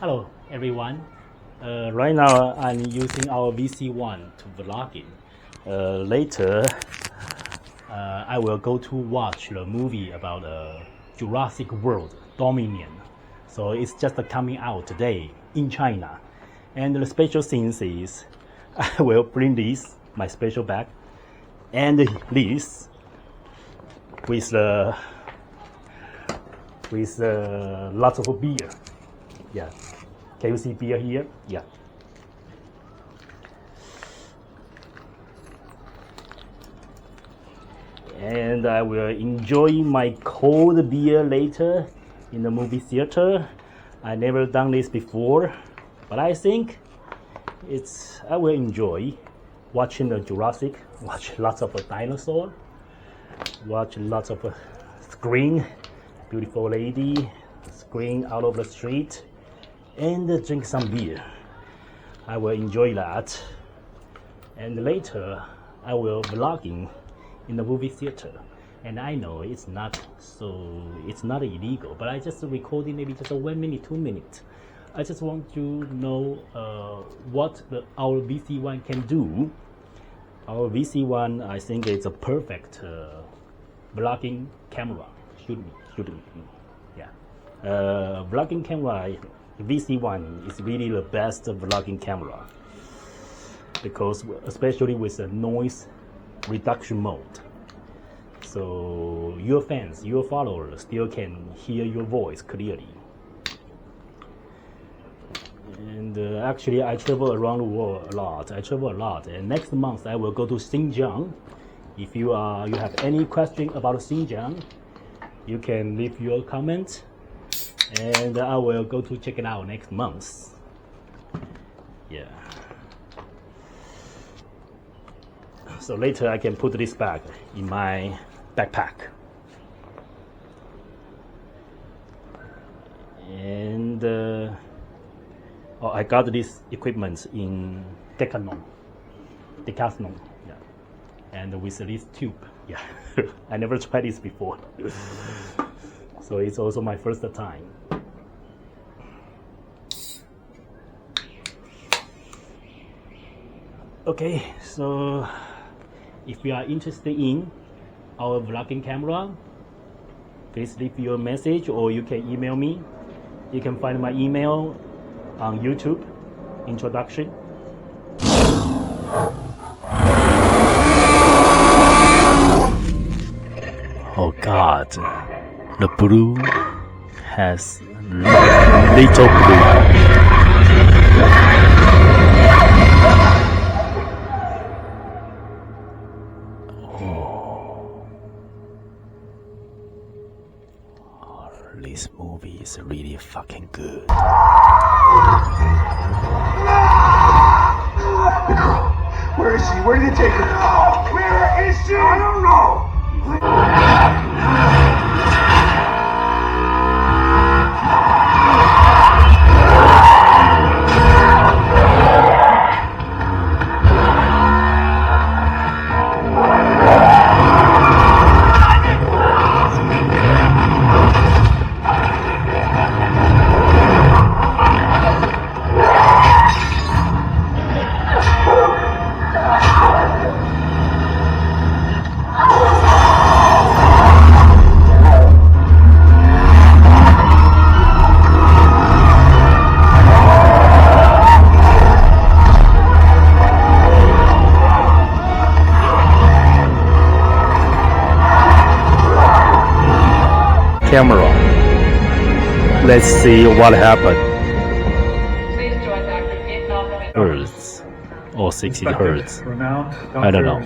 Hello everyone. Right now I'm using our VC1 to vlogging. Later I will go to watch the movie about Jurrasic World Dominion. So it's just coming out today in China. And the special things is I will bring this, my special bag, and this with lots of beer. Yeah. Can you see beer here? Yeah. And I will enjoy my cold beer later in the movie theater. I never done this before, but I think I will enjoy watching the Jurassic, watch lots of dinosaur, watch lots of screen, beautiful lady, screen out of the street, and drink some beer. I will enjoy that. And later I will vlogging in the movie theater. And I know it's not illegal, but I just recording maybe just 1 minute, 2 minutes. I just want to know what our VC1 can do. Our VC1, I think it's a perfect vlogging camera. Should be. Yeah. Vlogging camera, VC1 is really the best vlogging camera because especially with the noise reduction mode. So your fans, your followers still can hear your voice clearly. And actually I travel around the world a lot. And next month I will go to Xinjiang. If you have any question about Xinjiang, you can leave your comment and I will go to check it out next month. Yeah. So later I can put this bag in my backpack. And I got this equipment in Decathlon. Yeah. And with this tube. Yeah. I never tried this before. So it's also my first time. Okay, so if you are interested in our vlogging camera, please leave your message or you can email me. You can find my email on YouTube, introduction. Oh God, the blue has little blue. This movie is really fucking good. Where is she? Where did they take her? Where is she? I don't know. Camera. Let's see what happened. Hertz or 60 hertz. I don't know.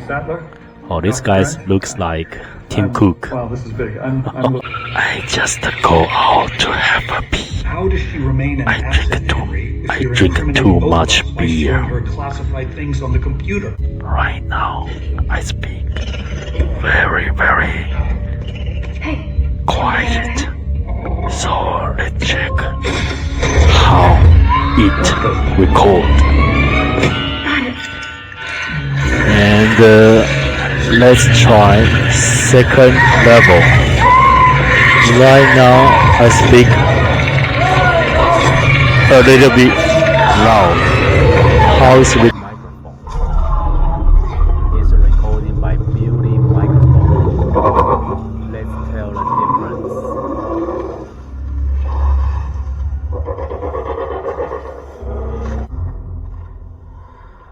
Oh, this guy looks like Tim Cook. Wow, this is big. I just go out to have a pee. How does she remain an I drink too much beer. Her classified things on the computer. Right now, I speak very, very quiet. So let's check how it record. And let's try second level. Right now I speak a little bit loud. House with microphone. It's recorded by Beauty microphone. Let's tell the difference.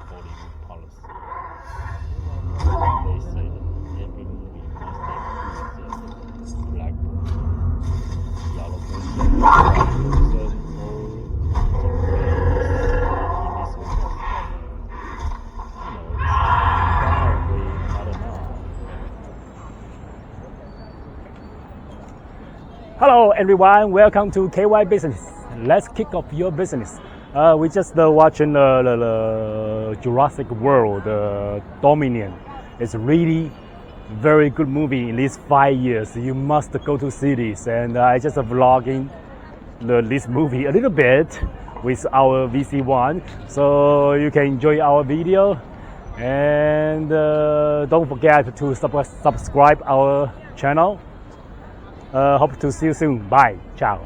Hollywood policy. They say that every movie must have black person, yellow person, white person, or the race in this movie. Probably, I don't know. Hello everyone, welcome to KY Business. Let's kick off your business. We just watching the Jurrasic World Dominion. It's really very good movie in these 5 years. You must go to see this. And I just vlogging this movie a little bit with our VC1, so you can enjoy our video. And don't forget to subscribe our channel. Hope to see you soon. Bye. Ciao.